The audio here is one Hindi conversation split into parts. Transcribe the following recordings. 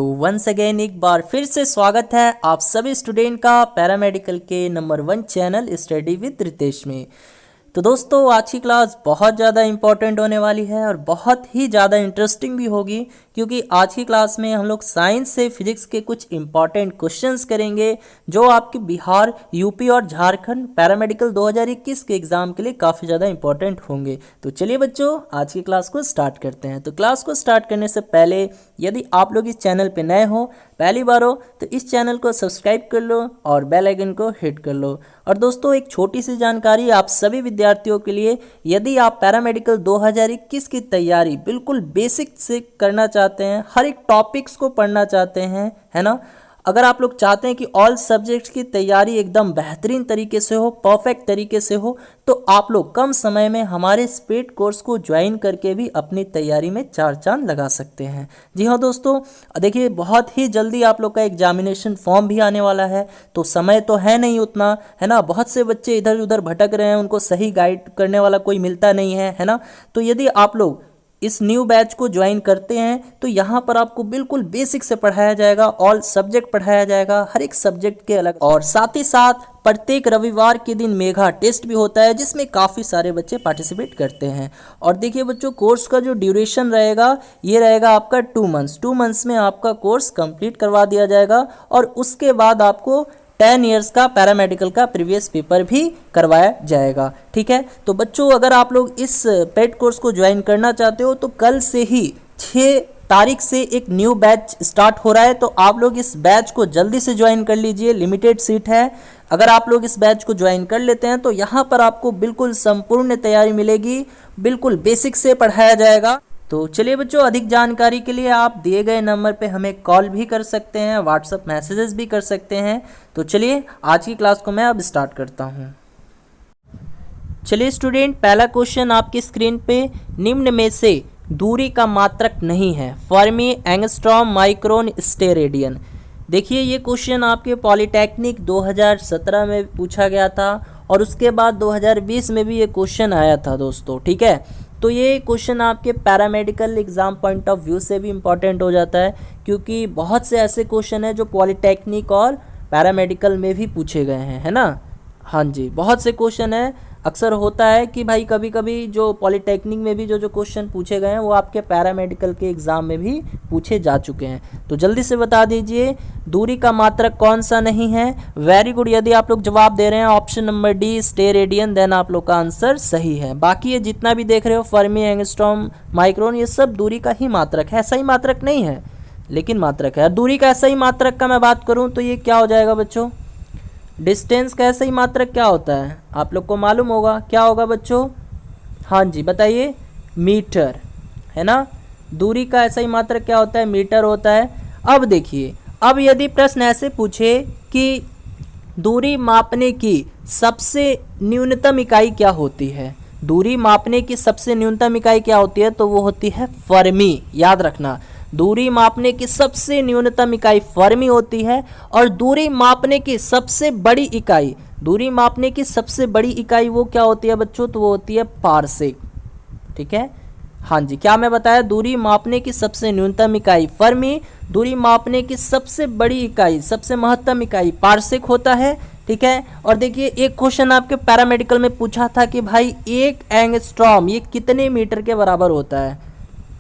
तो वंस अगेन एक बार फिर से स्वागत है आप सभी स्टूडेंट का पैरामेडिकल के number 1 channel study with Ritesh में। तो दोस्तों आज की क्लास बहुत ज़्यादा इंपॉर्टेंट होने वाली है और बहुत ही ज़्यादा इंटरेस्टिंग भी होगी, क्योंकि आज की क्लास में हम लोग साइंस से फिजिक्स के कुछ इंपॉर्टेंट क्वेश्चंस करेंगे जो आपके बिहार, यूपी और झारखंड पैरामेडिकल 2021 के एग्ज़ाम के लिए काफ़ी ज़्यादा इंपॉर्टेंट होंगे। तो चलिए बच्चों आज की क्लास को स्टार्ट करते हैं। तो क्लास को स्टार्ट करने से पहले यदि आप लोग इस चैनल पर नए हो, पहली बार हो, तो इस चैनल को सब्सक्राइब कर लो और बेल आइकन को हिट कर लो। और दोस्तों एक छोटी सी जानकारी आप सभी विद्यार्थियों के लिए, यदि आप पैरामेडिकल 2021 की तैयारी बिल्कुल बेसिक से करना चाहते हैं, हर एक टॉपिक्स को पढ़ना चाहते हैं, है ना, अगर आप लोग चाहते हैं कि ऑल सब्जेक्ट्स की तैयारी एकदम बेहतरीन तरीके से हो, परफेक्ट तरीके से हो, तो आप लोग कम समय में हमारे स्पीड कोर्स को ज्वाइन करके भी अपनी तैयारी में चार चांद लगा सकते हैं। जी हाँ दोस्तों, देखिए बहुत ही जल्दी आप लोग का एग्जामिनेशन फॉर्म भी आने वाला है, तो समय तो है नहीं उतना, है ना। बहुत से बच्चे इधर उधर भटक रहे हैं, उनको सही गाइड करने वाला कोई मिलता नहीं है ना। तो यदि आप लोग इस न्यू बैच को ज्वाइन करते हैं तो यहाँ पर आपको बिल्कुल बेसिक से पढ़ाया जाएगा, ऑल सब्जेक्ट पढ़ाया जाएगा, हर एक सब्जेक्ट के अलग, और साथ ही साथ प्रत्येक रविवार के दिन मेगा टेस्ट भी होता है जिसमें काफ़ी सारे बच्चे पार्टिसिपेट करते हैं। और देखिए बच्चों कोर्स का जो ड्यूरेशन रहेगा ये रहेगा आपका 2 मंथ्स। 2 मंथ्स में आपका कोर्स कंप्लीट करवा दिया जाएगा और उसके बाद आपको 10 इयर्स का पैरामेडिकल का प्रीवियस पेपर भी करवाया जाएगा। ठीक है, तो बच्चों अगर आप लोग इस पेड कोर्स को ज्वाइन करना चाहते हो तो कल से ही 6 तारीख से एक न्यू बैच स्टार्ट हो रहा है, तो आप लोग इस बैच को जल्दी से ज्वाइन कर लीजिए, लिमिटेड सीट है। अगर आप लोग इस बैच को ज्वाइन कर लेते हैं तो यहाँ पर आपको बिल्कुल संपूर्ण तैयारी मिलेगी, बिल्कुल बेसिक से पढ़ाया जाएगा। तो चलिए बच्चों अधिक जानकारी के लिए आप दिए गए नंबर पे हमें कॉल भी कर सकते हैं, व्हाट्सएप मैसेजेस भी कर सकते हैं। तो चलिए आज की क्लास को मैं अब स्टार्ट करता हूँ। चलिए स्टूडेंट, पहला क्वेश्चन आपकी स्क्रीन पे, निम्न में से दूरी का मात्रक नहीं है, फर्मी, एंगस्ट्रॉम, माइक्रोन, स्टेरेडियन। देखिए ये क्वेश्चन आपके पॉलिटेक्निक 2017 में पूछा गया था और उसके बाद 2020 में भी ये क्वेश्चन आया था दोस्तों। ठीक है, तो ये क्वेश्चन आपके paramedical exam point of view से भी इम्पॉर्टेंट हो जाता है, क्योंकि बहुत से ऐसे क्वेश्चन हैं जो पॉलिटेक्निक और पैरामेडिकल में भी पूछे गए हैं, है ना। हाँ जी, बहुत से क्वेश्चन है, अक्सर होता है कि भाई कभी कभी जो पॉलिटेक्निक में भी जो क्वेश्चन पूछे गए हैं वो आपके पैरामेडिकल के एग्ज़ाम में भी पूछे जा चुके हैं। तो जल्दी से बता दीजिए दूरी का मात्रक कौन सा नहीं है। वेरी गुड, यदि आप लोग जवाब दे रहे हैं option number D steradian, then आप लोग का आंसर सही है। बाकी ये जितना भी देख रहे हो फर्मी, एंगस्ट्रॉम, माइक्रोन, ये सब दूरी का ही मात्रक है, ऐसा ही मात्रक नहीं है लेकिन मात्रक है। दूरी का ऐसा ही मात्रक का मैं बात करूँ तो ये क्या हो जाएगा बच्चों, डिस्टेंस का ऐसा ही मात्रक क्या होता है आप लोग को मालूम होगा, क्या होगा बच्चों। हाँ जी बताइए, मीटर, है ना। दूरी का ऐसा ही मात्रक क्या होता है, मीटर होता है। अब देखिए, अब यदि प्रश्न ऐसे पूछे कि दूरी मापने की सबसे न्यूनतम इकाई क्या होती है, दूरी मापने की सबसे न्यूनतम इकाई क्या होती है, तो वो होती है फर्मी। याद रखना, दूरी मापने की सबसे न्यूनतम इकाई फर्मी होती है। और दूरी मापने की सबसे बड़ी इकाई, दूरी मापने की सबसे बड़ी इकाई वो क्या होती है बच्चों, तो वो होती है पारसेक। ठीक है, हाँ जी, क्या मैं बताया, दूरी मापने की सबसे न्यूनतम इकाई फर्मी, दूरी मापने की सबसे बड़ी इकाई, सबसे महत्तम इकाई पारसेक होता है। ठीक है, और देखिए एक क्वेश्चन आपके पैरामेडिकल में पूछा था कि भाई 1 एंगस्ट्रॉम ये कितने मीटर के बराबर होता है,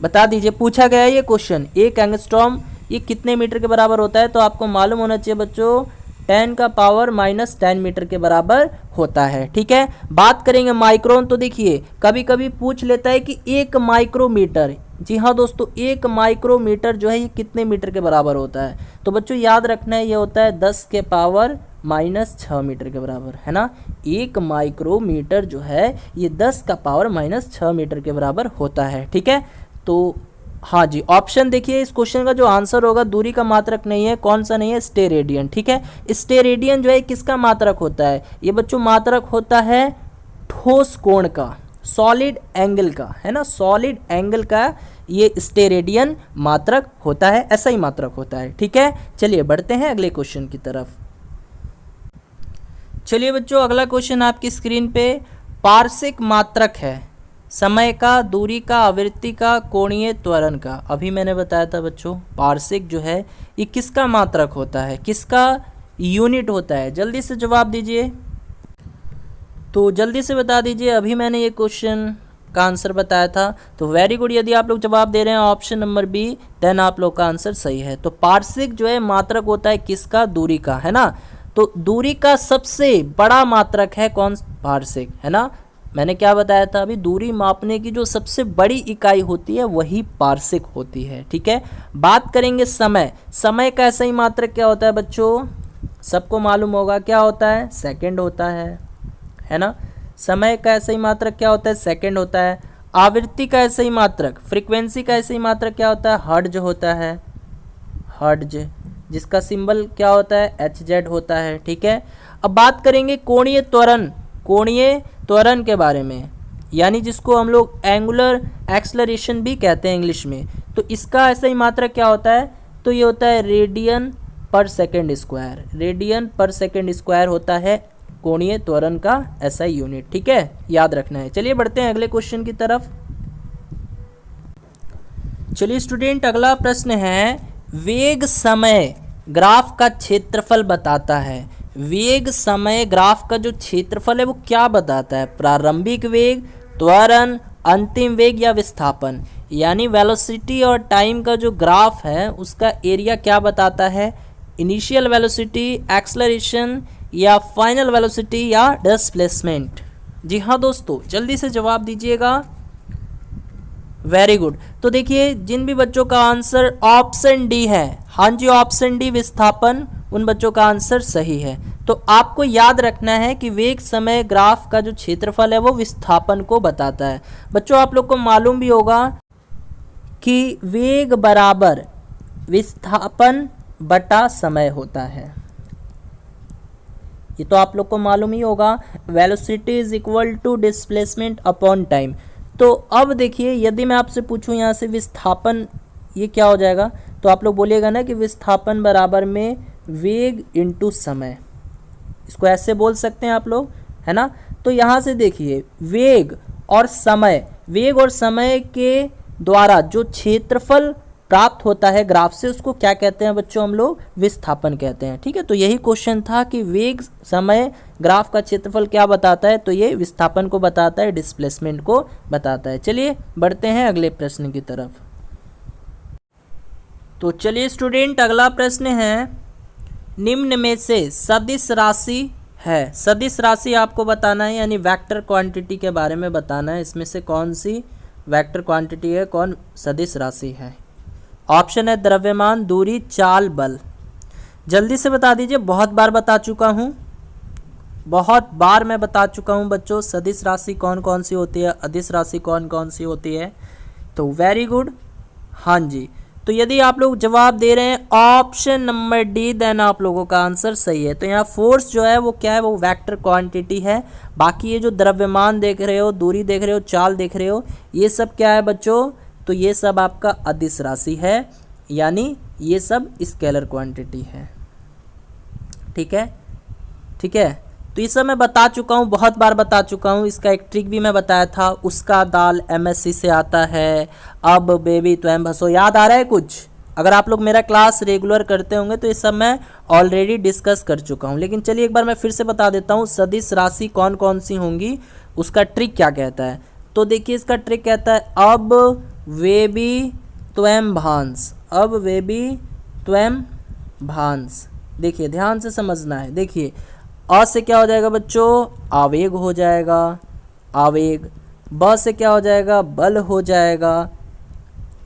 बता दीजिए, पूछा गया है ये क्वेश्चन, 1 एंगस्ट्रॉम ये कितने मीटर के बराबर होता है। तो आपको मालूम होना चाहिए बच्चों 10 का पावर -10 मीटर के बराबर होता है। ठीक है, बात करेंगे माइक्रोन, तो देखिए कभी कभी पूछ लेता है कि 1 माइक्रोमीटर, जी हाँ दोस्तों 1 माइक्रोमीटर जो है ये कितने मीटर के बराबर होता है। तो बच्चों याद रखना है ये होता है 10 के पावर -6 मीटर के बराबर, है ना। 1 माइक्रोमीटर जो है ये 10 का पावर -6 मीटर के बराबर होता है। ठीक है, तो हाँ जी, ऑप्शन देखिए इस क्वेश्चन का जो आंसर होगा, दूरी का मात्रक नहीं है, कौन सा नहीं है, स्टेरेडियन। ठीक है, स्टेरेडियन जो है किसका मात्रक होता है, ये बच्चों मात्रक होता है ठोस कोण का, सॉलिड एंगल का, है ना, सॉलिड एंगल का ये स्टेरेडियन मात्रक होता है, ऐसा ही मात्रक होता है। ठीक है, चलिए बढ़ते हैं अगले क्वेश्चन की तरफ। चलिए बच्चों अगला क्वेश्चन आपकी स्क्रीन पे पारसेक मात्रक है, समय का, दूरी का, आवृत्ति का, कोणीय त्वरण का। अभी मैंने बताया था बच्चों पार्सेक जो है ये किसका मात्रक होता है, किसका यूनिट होता है। जल्दी से जवाब दीजिए, तो जल्दी से बता दीजिए। अभी मैंने ये क्वेश्चन का आंसर बताया था, तो वेरी गुड। यदि आप लोग जवाब दे रहे हैं ऑप्शन नंबर बी, देन आप लोग का आंसर सही है। तो पार्सेक जो है मात्रक होता है किसका, दूरी का, है ना। तो दूरी का सबसे बड़ा मात्रक है कौन, पार्सेक, है ना। मैंने क्या बताया था अभी, दूरी मापने की जो सबसे बड़ी इकाई होती है वही पार्सेक होती है, ठीक है। बात करेंगे समय, समय का ऐसा ही मात्रक क्या होता है बच्चों, सबको मालूम होगा क्या होता है, सेकंड होता है ना। समय का ऐसा ही मात्रक क्या होता है, सेकंड होता है। आवृत्ति का ऐसा ही मात्रक, फ्रीक्वेंसी का ऐसा ही मात्रक क्या होता है, हर्ट्ज होता है, हर्ट्ज, जिसका सिंबल क्या होता है, HZ होता है, ठीक है। अब बात करेंगे कोणीय त्वरण, कोणीय त्वरण के बारे में, यानी जिसको हम लोग एंगुलर एक्सलरेशन भी कहते हैं इंग्लिश में। तो इसका ऐसा ही मात्रक क्या होता है, तो ये होता है रेडियन पर सेकेंड स्क्वायर, रेडियन पर सेकेंड स्क्वायर होता है कोणीय त्वरण का ऐसा यूनिट, ठीक है, याद रखना है। चलिए बढ़ते हैं अगले क्वेश्चन की तरफ। चलिए स्टूडेंट, अगला प्रश्न है, वेग समय ग्राफ का क्षेत्रफल बताता है। वेग समय ग्राफ का जो क्षेत्रफल है वो क्या बताता है, प्रारंभिक वेग, त्वरण, अंतिम वेग या विस्थापन। यानी वेलोसिटी और टाइम का जो ग्राफ है उसका एरिया क्या बताता है, इनिशियल वेलोसिटी, एक्सलरेशन या फाइनल वेलोसिटी या डिस्प्लेसमेंट। जी हाँ दोस्तों, जल्दी से जवाब दीजिएगा। Very good. तो देखिए जिन भी बच्चों का आंसर ऑप्शन डी है, हाँ जी ऑप्शन डी विस्थापन, उन बच्चों का आंसर सही है। तो आपको याद रखना है कि वेग समय ग्राफ का जो क्षेत्रफल है वो विस्थापन को बताता है। बच्चों आप लोग को मालूम भी होगा कि वेग बराबर विस्थापन बटा समय होता है, ये तो आप लोग को मालूम ही होगा। Velocity is equal to displacement upon time. तो अब देखिए यदि मैं आपसे पूछूं यहाँ से विस्थापन ये क्या हो जाएगा, तो आप लोग बोलिएगा ना कि विस्थापन बराबर में वेग इंटू समय, इसको ऐसे बोल सकते हैं आप लोग, है ना। तो यहाँ से देखिए वेग और समय, वेग और समय के द्वारा जो क्षेत्रफल प्राप्त होता है ग्राफ से उसको क्या कहते हैं बच्चों, हम लोग विस्थापन कहते हैं, ठीक है। तो यही क्वेश्चन था कि वेग समय ग्राफ का क्षेत्रफल क्या बताता है, तो ये विस्थापन को बताता है, डिस्प्लेसमेंट को बताता है। चलिए बढ़ते हैं अगले प्रश्न की तरफ। तो चलिए स्टूडेंट, अगला प्रश्न है, निम्न में से सदिश राशि है, सदिश राशि आपको बताना है, यानी वेक्टर क्वांटिटी के बारे में बताना है। इसमें से कौन सी वेक्टर क्वांटिटी है, कौन सदिश राशि है। ऑप्शन है द्रव्यमान, दूरी, चाल, बल। जल्दी से बता दीजिए, बहुत बार बता चुका हूँ, बहुत बार मैं बता चुका हूँ बच्चों सदिश राशि कौन कौन सी होती है, अदिश राशि कौन कौन सी होती है। तो वेरी गुड, हाँ जी। तो यदि आप लोग जवाब दे रहे हैं ऑप्शन नंबर डी, देन आप लोगों का आंसर सही है। तो यहाँ फोर्स जो है वो क्या है, वो वेक्टर क्वांटिटी है। बाकी ये जो द्रव्यमान देख रहे हो, दूरी देख रहे हो, चाल देख रहे हो, ये सब क्या है बच्चों, तो ये सब आपका अदिश राशि है, यानी ये सब स्केलर क्वांटिटी है, ठीक है, ठीक है। तो ये सब मैं बता चुका हूँ, बहुत बार बता चुका हूँ। इसका एक ट्रिक भी मैं बताया था, उसका दाल MSc से आता है, अब बेबी त्वं भसो, याद आ रहा है कुछ। अगर आप लोग मेरा क्लास रेगुलर करते होंगे तो ये सब मैं ऑलरेडी डिस्कस कर चुका हूँ, लेकिन चलिए एक बार मैं फिर से बता देता हूँ सदिश राशि कौन कौन सी होंगी, उसका ट्रिक क्या कहता है। तो देखिए इसका ट्रिक कहता है, अब वेबी त्वं भांस, अब वेबी त्वं भांस। देखिए ध्यान से समझना है, देखिए अ से क्या हो जाएगा बच्चों, आवेग हो जाएगा, आवेग। ब से क्या हो जाएगा, बल हो जाएगा।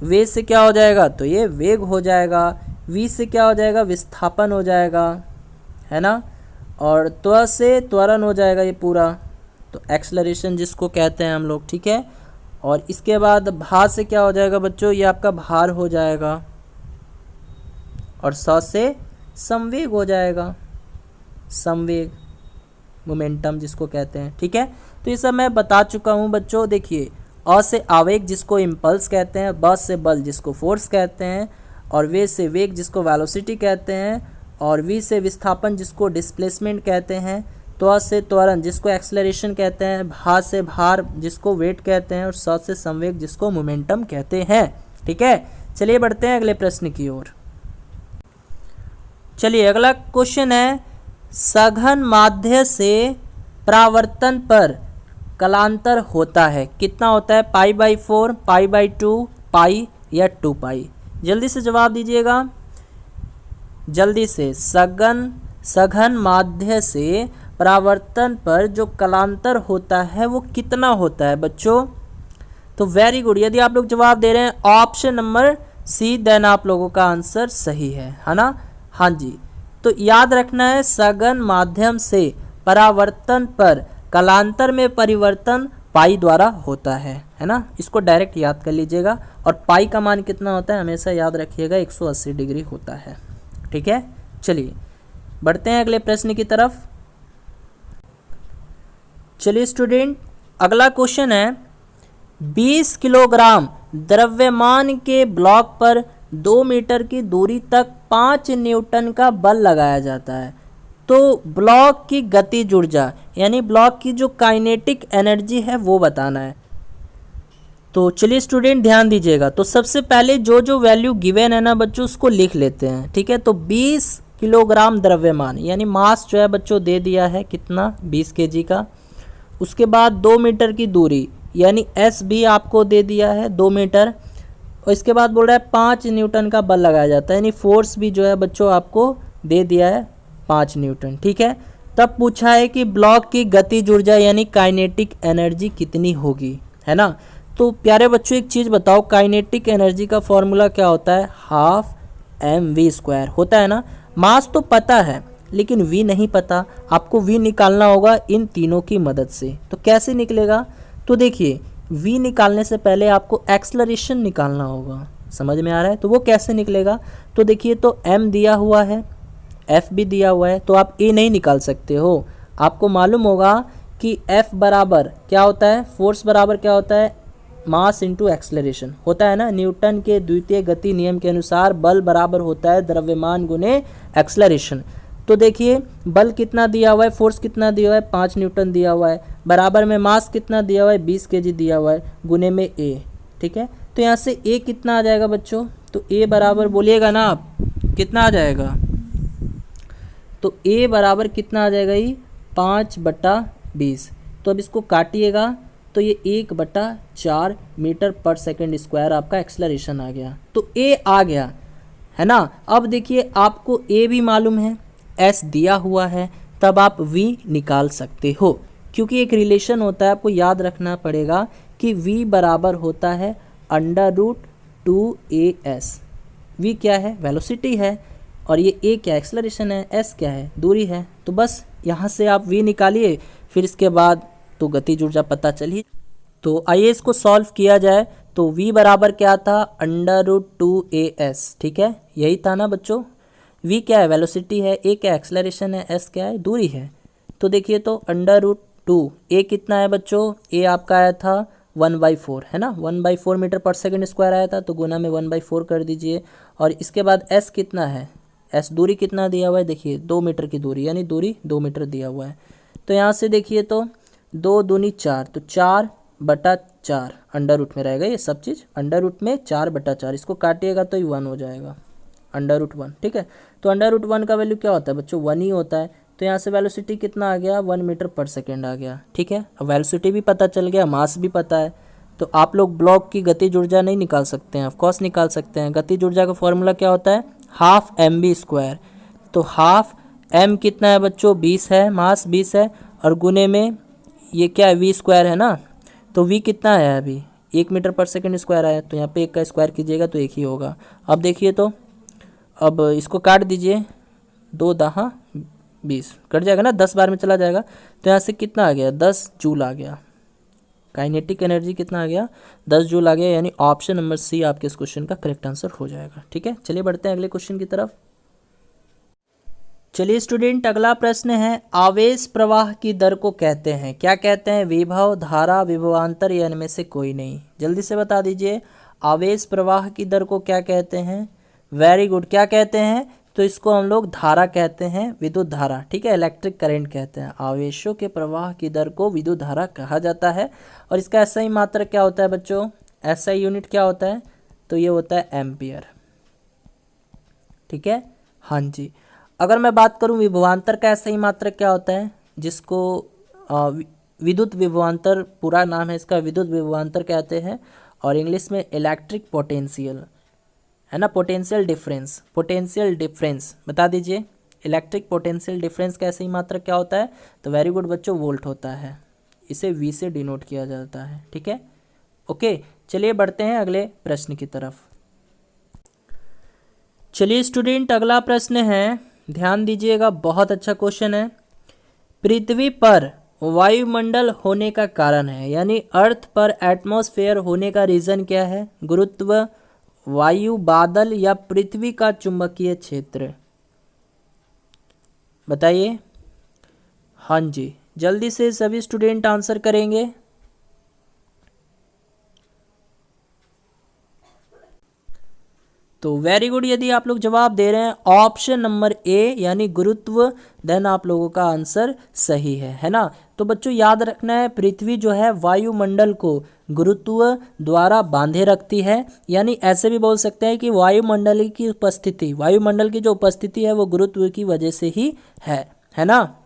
वे से क्या हो जाएगा, तो ये वेग हो जाएगा। वी से क्या हो जाएगा, विस्थापन हो जाएगा, है ना। और त्व से त्वरण हो जाएगा ये पूरा, तो एक्सलरेशन जिसको कहते हैं हम लोग, ठीक है। और इसके बाद भा से क्या हो जाएगा बच्चों, ये आपका भार हो जाएगा। और स से संवेग हो जाएगा, संवेग, मोमेंटम जिसको कहते हैं, ठीक है। तो ये सब मैं बता चुका हूँ बच्चों। देखिए अ से आवेग जिसको इम्पल्स कहते हैं, ब से बल जिसको फोर्स कहते हैं, और वे से वेग जिसको वेलोसिटी कहते हैं, और वी से विस्थापन जिसको डिस्प्लेसमेंट कहते हैं। त्व से त्वरण जिसको एक्सेलरेशन कहते हैं, भा से भार जिसको वेट कहते हैं, और स से संवेग जिसको मोमेंटम कहते हैं। ठीक है, चलिए बढ़ते हैं अगले प्रश्न की ओर। चलिए अगला क्वेश्चन है, सघन माध्य से परावर्तन पर कलांतर होता है, कितना होता है? π/4, π/2, पाई या 2 पाई? जल्दी से जवाब दीजिएगा, जल्दी से। सघन माध्य से परावर्तन पर जो कलांतर होता है वो कितना होता है बच्चों? तो वेरी गुड, यदि आप लोग जवाब दे रहे हैं ऑप्शन नंबर सी, देन आप लोगों का आंसर सही है ना? हाँ जी, तो याद रखना है सघन माध्यम से परावर्तन पर कलांतर में परिवर्तन पाई द्वारा होता है ना? इसको डायरेक्ट याद कर लीजिएगा। और पाई का मान कितना होता है हमेशा याद रखिएगा, 180 डिग्री होता है। ठीक है, चलिए बढ़ते हैं अगले प्रश्न की तरफ। चलिए स्टूडेंट, अगला क्वेश्चन है, 20 किलोग्राम द्रव्यमान के ब्लॉक पर 2 मीटर की दूरी तक 5 न्यूटन का बल लगाया जाता है, तो ब्लॉक की गतिज ऊर्जा यानी ब्लॉक की जो काइनेटिक एनर्जी है वो बताना है। तो चलिए स्टूडेंट ध्यान दीजिएगा, तो सबसे पहले जो जो वैल्यू गिवन है ना बच्चों उसको लिख लेते हैं। ठीक है, तो 20 किलोग्राम द्रव्यमान यानी मास जो है बच्चों दे दिया है कितना, 20 kg का। उसके बाद 2 मीटर की दूरी यानी एस भी आपको दे दिया है 2 मीटर। और इसके बाद बोल रहा है 5 न्यूटन का बल लगाया जाता है, यानी फोर्स भी जो है बच्चों आपको दे दिया है 5 न्यूटन। ठीक है, तब पूछा है कि ब्लॉक की गतिज ऊर्जा यानी काइनेटिक एनर्जी कितनी होगी, है ना? तो प्यारे बच्चों एक चीज़ बताओ, काइनेटिक एनर्जी का फॉर्मूला क्या होता है? 12mv² होता है ना? मास तो पता है लेकिन v नहीं पता, आपको v निकालना होगा इन तीनों की मदद से। तो कैसे निकलेगा? तो देखिए, v निकालने से पहले आपको एक्सेलरेशन निकालना होगा, समझ में आ रहा है? तो वो कैसे निकलेगा? तो देखिए, तो m दिया हुआ है, f भी दिया हुआ है, तो आप a नहीं निकाल सकते हो। आपको मालूम होगा कि f बराबर क्या होता है, फोर्स बराबर क्या होता है, मास इंटू एक्सेलरेशन होता है ना। न्यूटन के द्वितीय गति नियम के अनुसार बल बराबर होता है द्रव्यमान गुने एक्सेलरेशन। तो देखिए, बल कितना दिया हुआ है, फोर्स कितना दिया हुआ है, 5 न्यूटन दिया हुआ है, बराबर में मास कितना दिया हुआ है, 20 kg दिया हुआ है, गुने में a। ठीक है, तो यहाँ से a कितना आ जाएगा बच्चों? तो a बराबर बोलिएगा ना आप, कितना आ जाएगा? तो a बराबर कितना आ जाएगा? ये 5/20। तो अब इसको काटिएगा तो ये 1/4 मीटर पर सेकेंड स्क्वायर आपका एक्सेलरेशन आ गया। तो a आ गया, है ना? अब देखिए, आपको a भी मालूम है, s दिया हुआ है, तब आप v निकाल सकते हो, क्योंकि एक रिलेशन होता है, आपको याद रखना पड़ेगा कि v बराबर होता है √2as। v क्या है? वेलोसिटी है, और ये a क्या? एक्सेलरेशन है, s क्या है? दूरी है। तो बस यहाँ से आप v निकालिए, फिर इसके बाद तो गतिज ऊर्जा पता चली। तो आइए इसको सॉल्व किया जाए। तो v बराबर क्या था? √2as। ठीक है, यही था ना बच्चों? v क्या है? वेलोसिटी है, a क्या? एक्सेलरेशन है, s क्या है? दूरी है। तो देखिए, तो √2 a कितना है बच्चों? a आपका आया था 1/4, है ना? 1/4 मीटर पर सेकेंड स्क्वायर आया था, तो गुना में 1/4 कर दीजिए। और इसके बाद s कितना है? s दूरी कितना दिया हुआ है? देखिए, 2 मीटर की दूरी, यानी दूरी 2 मीटर दिया हुआ है। तो यहाँ से देखिए, तो 2 दूनी 4, तो 4/4 अंडर रूट में रहेगा ये सब चीज़, अंडर रूट में 4/4। इसको काटिएगा तो ये 1 हो जाएगा, √1। ठीक है, तो √1 का वैल्यू क्या होता है बच्चों? 1 ही होता है। तो यहाँ से वेलोसिटी कितना आ गया? 1 मीटर पर सेकेंड आ गया। ठीक है, अब वेलोसिटी भी पता चल गया, मास भी पता है। तो आप लोग ब्लॉक की गतिज ऊर्जा नहीं निकाल सकते हैं? ऑफकोर्स निकाल सकते हैं। गतिज ऊर्जा का फॉर्मूला क्या होता है? 12mv²। तो 12m कितना है बच्चों? 20 है, मास 20 है, और गुने में ये क्या है? v² है ना। तो v कितना है? अभी 1 मीटर पर सेकेंड स्क्वायर आया, तो यहाँ पे 1 का स्क्वायर कीजिएगा तो 1 ही होगा। अब देखिए, तो अब इसको काट दीजिए, 2 दहा 20 कट जाएगा ना, 10 बार में चला जाएगा। तो यहाँ से कितना आ गया? 10 जूल आ गया। काइनेटिक एनर्जी कितना आ गया? 10 जूल आ गया, यानी ऑप्शन नंबर सी आपके इस क्वेश्चन का करेक्ट आंसर हो जाएगा। ठीक है, चलिए बढ़ते हैं अगले क्वेश्चन की तरफ। चलिए स्टूडेंट, अगला प्रश्न है, आवेश प्रवाह की दर को कहते हैं, क्या कहते हैं? विभव, धारा, विभवांतर, या इनमें से कोई नहीं? जल्दी से बता दीजिए, आवेश प्रवाह की दर को क्या कहते हैं? वेरी गुड, क्या कहते हैं? तो इसको हम लोग धारा कहते हैं, विद्युत धारा, ठीक है, इलेक्ट्रिक करंट कहते हैं। आवेशों के प्रवाह की दर को विद्युत धारा कहा जाता है। और इसका एसआई मात्रक क्या होता है बच्चों, एसआई यूनिट क्या होता है, तो ये होता है एम्पियर, ठीक है। हाँ जी, अगर मैं बात करूं विभवांतर का एसआई मात्रक क्या होता है, जिसको विद्युत विभवांतर, पूरा नाम है इसका विद्युत विभवांतर कहते हैं, और इंग्लिश में इलेक्ट्रिक पोटेंशियल, है ना, पोटेंशियल डिफरेंस, पोटेंशियल डिफरेंस बता दीजिए। इलेक्ट्रिक पोटेंशियल डिफरेंस का एसआई मात्रक क्या होता है, तो वेरी गुड बच्चों, वोल्ट होता है। इसे वी से डिनोट किया जाता है, ठीक है। ओके, चलिए बढ़ते हैं अगले प्रश्न की तरफ। चलिए स्टूडेंट, अगला प्रश्न है, ध्यान दीजिएगा, बहुत अच्छा क्वेश्चन है। पृथ्वी पर वायुमंडल होने का कारण है, यानी अर्थ पर एटमॉस्फेयर होने का रीजन क्या है, गुरुत्व, वायु, बादल या पृथ्वी का चुंबकीय क्षेत्र, बताइए। हाँ जी, जल्दी से सभी स्टूडेंट आंसर करेंगे। तो वेरी गुड, यदि आप लोग जवाब दे रहे हैं ऑप्शन नंबर ए यानी गुरुत्व, देन आप लोगों का आंसर सही है ना। तो बच्चों याद रखना है, पृथ्वी जो है वायुमंडल को गुरुत्व द्वारा बांधे रखती है, यानी ऐसे भी बोल सकते हैं कि वायुमंडल की उपस्थिति, वायुमंडल की जो उपस्थिति है वो गुरुत्व की वजह से ही है ना।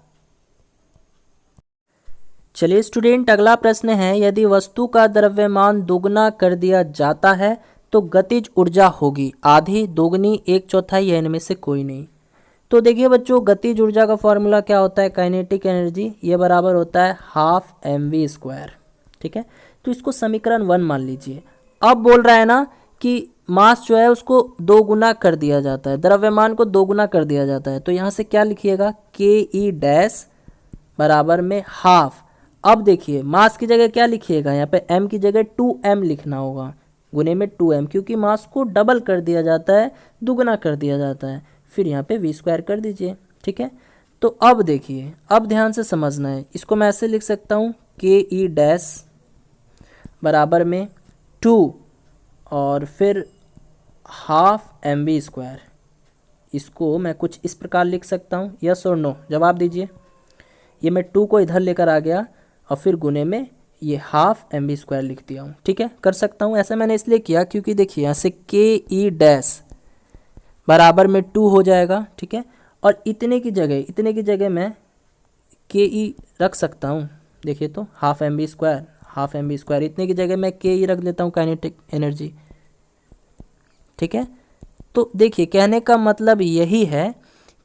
चलिए स्टूडेंट, अगला प्रश्न है, यदि वस्तु का द्रव्यमान दोगुना कर दिया जाता है तो गतिज ऊर्जा होगी आधी, दोगुनी, एक चौथाई या इनमें से कोई नहीं। तो देखिए बच्चों, गतिज ऊर्जा का फॉर्मूला क्या होता है, काइनेटिक एनर्जी, ये बराबर होता है हाफ mv², ठीक है। तो इसको समीकरण 1 मान लीजिए। अब बोल रहा है ना कि मास जो है उसको दोगुना कर दिया जाता है, द्रव्यमान को दोगुना कर दिया जाता है, तो यहाँ से क्या लिखिएगा, ke- बराबर में हाफ। अब देखिए मास की जगह क्या लिखिएगा, यहाँ पे m की जगह 2m लिखना होगा, गुने में 2m, क्योंकि मास को डबल कर दिया जाता है, दुगना कर दिया जाता है। फिर यहाँ पे v² कर दीजिए, ठीक है। तो अब देखिए, अब ध्यान से समझना है, इसको मैं ऐसे लिख सकता हूँ ke- बराबर में 2 और फिर हाफ mv²। इसको मैं कुछ इस प्रकार लिख सकता हूँ, यस और नो, जवाब दीजिए। ये मैं 2 को इधर लेकर आ गया और फिर गुने में ये हाफ mv² लिख दिया हूँ, ठीक है, कर सकता हूँ। ऐसा मैंने इसलिए किया क्योंकि देखिए यहाँ से ke- बराबर में 2 हो जाएगा, ठीक है, और इतने की जगह मैं ke रख सकता हूँ। देखिए तो हाफ mv², इतने की जगह मैं ke रख लेता हूँ, काइनेटिक एनर्जी, ठीक है। तो देखिए कहने का मतलब यही है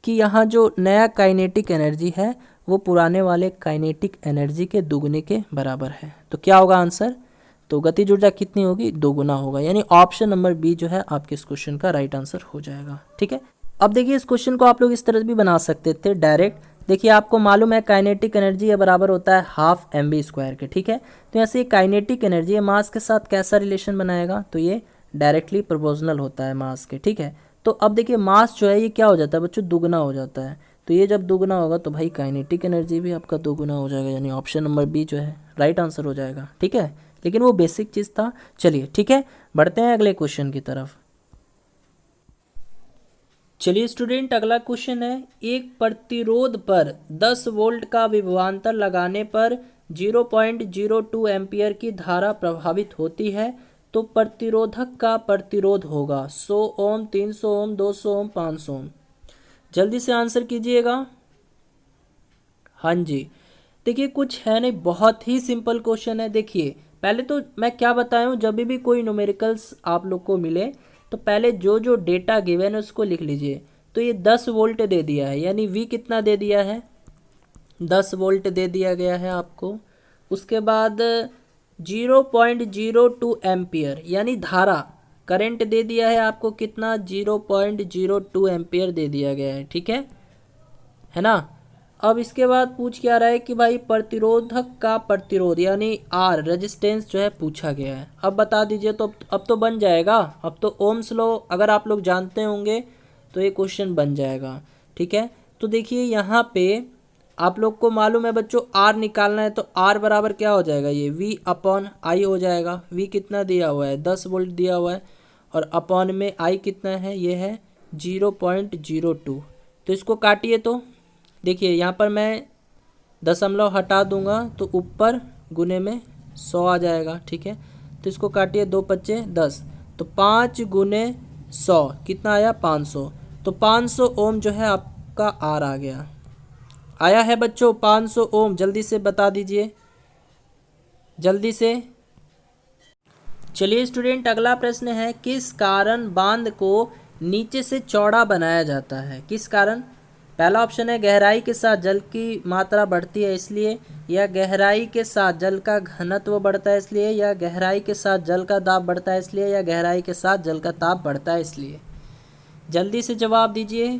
कि यहाँ जो नया काइनेटिक एनर्जी है वो पुराने वाले काइनेटिक एनर्जी के दुगने के बराबर है। तो क्या होगा आंसर, तो गतिज ऊर्जा कितनी होगी, दोगुना होगा, यानी ऑप्शन नंबर बी जो है आपके इस क्वेश्चन का राइट आंसर हो जाएगा, ठीक है। अब देखिए इस क्वेश्चन को आप लोग इस तरह भी बना सकते थे डायरेक्ट। देखिए आपको मालूम है काइनेटिक एनर्जी बराबर होता है हाफ mv² के, ठीक है। तो यहाँ से काइनेटिक एनर्जी मास के साथ कैसा रिलेशन बनाएगा, तो ये डायरेक्टली प्रोपोर्शनल होता है मास के, ठीक है। तो अब देखिए मास जो है ये क्या हो जाता है बच्चों, दुगना हो जाता है। तो ये जब दुगना होगा तो भाई काइनेटिक एनर्जी भी आपका दोगुना हो जाएगा, यानी ऑप्शन नंबर बी जो है राइट आंसर हो जाएगा, ठीक है। लेकिन वो बेसिक चीज़ था। चलिए ठीक है, बढ़ते हैं अगले क्वेश्चन की तरफ। चलिए स्टूडेंट, अगला क्वेश्चन है, एक प्रतिरोध पर 10 वोल्ट का विभवांतर लगाने पर 0.02 एम्पियर की धारा प्रभावित होती है, तो प्रतिरोधक का प्रतिरोध होगा 100 ओम, 300 ओम, 200 ओम, 500 ओम। जल्दी से आंसर कीजिएगा। हाँ जी, देखिए कुछ है नहीं, बहुत ही सिंपल क्वेश्चन है। देखिए पहले तो मैं क्या बताया हूँ, जब भी कोई न्यूमेरिकल्स आप लोग को मिले तो पहले जो जो डेटा गिवन है उसको लिख लीजिए। तो ये 10 वोल्ट दे दिया है, यानी V कितना दे दिया है, 10 वोल्ट दे दिया गया है आपको। उसके बाद 0.02 एम्पियर यानी धारा, करंट दे दिया है आपको कितना, 0.02 एम्पियर दे दिया गया है, ठीक है ना। अब इसके बाद पूछ क्या रहा है कि भाई प्रतिरोधक का प्रतिरोध यानी R रेजिस्टेंस जो है पूछा गया है। अब बता दीजिए, तो अब तो बन जाएगा, अब तो ओम्स लॉ अगर आप लोग जानते होंगे तो ये क्वेश्चन बन जाएगा, ठीक है। तो देखिए यहाँ पे आप लोग को मालूम है बच्चों, R निकालना है, तो R बराबर क्या हो जाएगा, ये V/I हो जाएगा। V कितना दिया हुआ है, 10 वोल्ट दिया हुआ है, और अपॉन में I कितना है, ये है 0.02। तो इसको काटिए तो देखिए यहाँ पर मैं दशमलव हटा दूंगा तो ऊपर गुने में 100 आ जाएगा। ठीक है, तो इसको काटिए, 2 पच्चे 10, तो 5 गुने 100 कितना आया 500। तो 500 ओम जो है आपका आर आ गया। आया है बच्चों 500 ओम? जल्दी से बता दीजिए, जल्दी से। चलिए स्टूडेंट, अगला प्रश्न है, किस कारण बांध को नीचे से चौड़ा बनाया जाता है? किस कारण? पहला ऑप्शन है गहराई के साथ जल की मात्रा बढ़ती है इसलिए, या गहराई के साथ जल का घनत्व बढ़ता है इसलिए, या गहराई के साथ जल का दाब बढ़ता है इसलिए, या गहराई के साथ जल का ताप बढ़ता है इसलिए। जल्दी से जवाब दीजिए।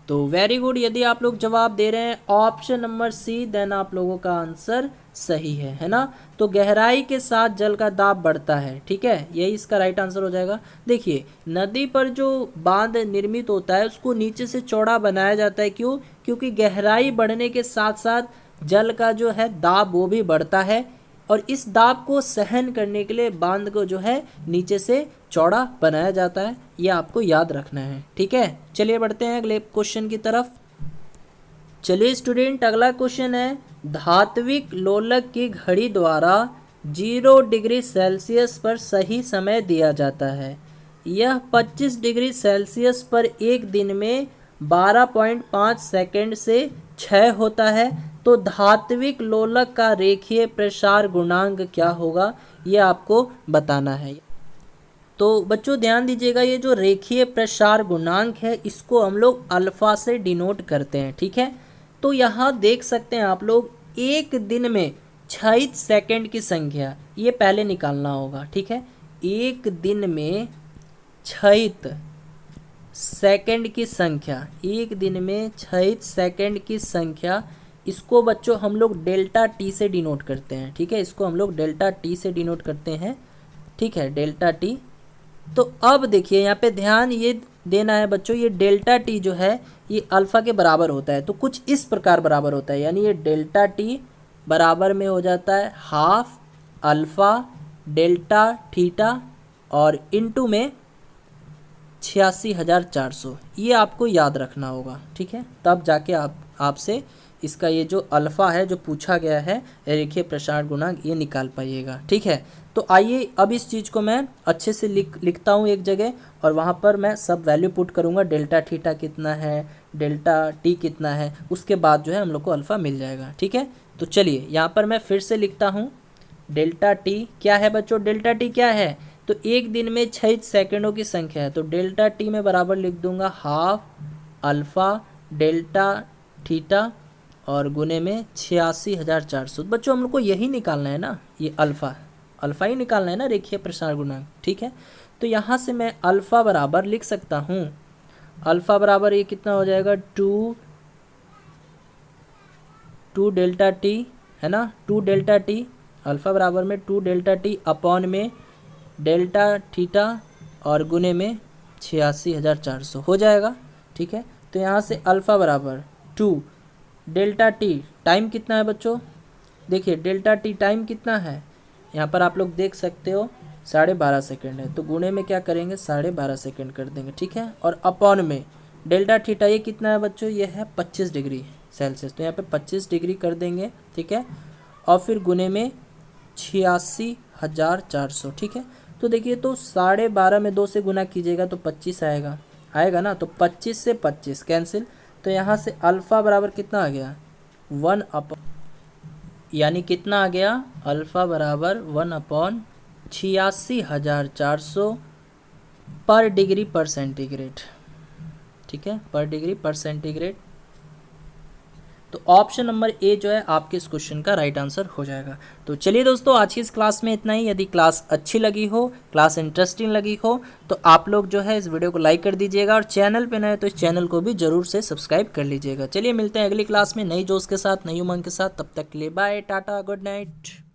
तो वेरी गुड, यदि आप लोग जवाब दे रहे हैं ऑप्शन नंबर सी, देन आप लोगों का आंसर सही है ना। तो गहराई के साथ जल का दाब बढ़ता है, ठीक है, यही इसका राइट आंसर हो जाएगा। देखिए नदी पर जो बांध निर्मित होता है उसको नीचे से चौड़ा बनाया जाता है, क्यों? क्योंकि गहराई बढ़ने के साथ साथ जल का जो है दाब वो भी बढ़ता है, और इस दाब को सहन करने के लिए बांध को जो है नीचे से चौड़ा बनाया जाता है। ये आपको याद रखना है, ठीक है। चलिए बढ़ते हैं अगले क्वेश्चन की तरफ। चलिए स्टूडेंट, अगला क्वेश्चन है, धात्विक लोलक की घड़ी द्वारा 0 डिग्री सेल्सियस पर सही समय दिया जाता है। यह 25 डिग्री सेल्सियस पर एक दिन में 12.5 सेकंड से क्षय होता है। तो धात्विक लोलक का रेखीय प्रसार गुणांक क्या होगा, ये आपको बताना है। तो बच्चों ध्यान दीजिएगा, ये जो रेखीय प्रसार गुणांक है इसको हम लोग अल्फा से डिनोट करते हैं, ठीक है। तो यहाँ देख सकते हैं आप लोग, एक दिन में क्षयित सेकंड की संख्या ये पहले निकालना होगा, ठीक है। एक दिन में क्षयित सेकंड की संख्या, एक दिन में क्षयित सेकंड की संख्या, इसको बच्चों हम लोग डेल्टा टी से डिनोट करते हैं, ठीक है। इसको हम लोग डेल्टा टी से डिनोट करते हैं, ठीक है, डेल्टा टी। तो अब देखिए यहाँ पे ध्यान ये देना है बच्चों, ये डेल्टा टी जो है ये अल्फ़ा के बराबर होता है। तो कुछ इस प्रकार बराबर होता है, यानी ये डेल्टा टी बराबर में हो जाता है हाफ अल्फ़ा डेल्टा थीटा और इनटू में 86,400। ये आपको याद रखना होगा, ठीक है। तब जाके आपसे इसका ये जो अल्फ़ा है जो पूछा गया है रेखीय प्रसार गुणांक, ये निकाल पाइएगा, ठीक है। तो आइए अब इस चीज़ को मैं अच्छे से लिखता हूँ एक जगह, और वहाँ पर मैं सब वैल्यू पुट करूँगा, डेल्टा थीटा कितना है, डेल्टा टी कितना है, उसके बाद जो है हम लोग को अल्फ़ा मिल जाएगा, ठीक है। तो चलिए यहाँ पर मैं फिर से लिखता हूँ, डेल्टा टी क्या है बच्चों, डेल्टा टी क्या है, तो एक दिन में क्षयित सेकंडों की संख्या है। तो डेल्टा टी में बराबर लिख दूंगा हाफ अल्फ़ा डेल्टा थीटा और गुने में 86,400। बच्चों हम लोग को यही निकालना है ना, ये अल्फ़ा ही निकालना है ना, रेखीय प्रसार गुणांक, ठीक है। तो यहाँ से मैं अल्फ़ा बराबर लिख सकता हूँ, अल्फ़ा बराबर ये कितना हो जाएगा, 2 डेल्टा टी है ना, 2 डेल्टा टी, अल्फ़ा बराबर में 2 डेल्टा टी अपॉन में डेल्टा थीटा और गुने में 86,400 हो जाएगा, ठीक है। तो यहाँ से अल्फ़ा बराबर 2 डेल्टा टी, टाइम कितना है बच्चों, देखिए डेल्टा टी टाइम कितना है, यहाँ पर आप लोग देख सकते हो 12.5 सेकेंड है। तो गुणे में क्या करेंगे, 12.5 सेकेंड कर देंगे, ठीक है। और अपॉन में डेल्टा थीटा ये कितना है बच्चों, ये है 25 डिग्री सेल्सियस, तो यहाँ पे 25 डिग्री कर देंगे, ठीक है। और फिर गुणे में 86,400, ठीक है। तो देखिए, तो 12.5 में 2 से गुना कीजिएगा तो 25 आएगा ना, तो 25 से 25 कैंसिल। तो यहाँ से अल्फ़ा बराबर कितना आ गया, 1 अपॉन, यानी कितना आ गया, अल्फ़ा बराबर 1 अपॉन 86,400 पर डिग्री पर सेंटीग्रेड, ठीक है, पर डिग्री पर सेंटीग्रेड। तो ऑप्शन नंबर ए जो है आपके इस क्वेश्चन का राइट आंसर हो जाएगा। तो चलिए दोस्तों, आज की इस क्लास में इतना ही। यदि क्लास अच्छी लगी हो, क्लास इंटरेस्टिंग लगी हो, तो आप लोग जो है इस वीडियो को लाइक कर दीजिएगा, और चैनल पे नए तो इस चैनल को भी जरूर से सब्सक्राइब कर लीजिएगा। चलिए मिलते हैं अगली क्लास में नई जोश के साथ, नई उमंग के साथ। तब तक के लिए बाय, टाटा, गुड नाइट।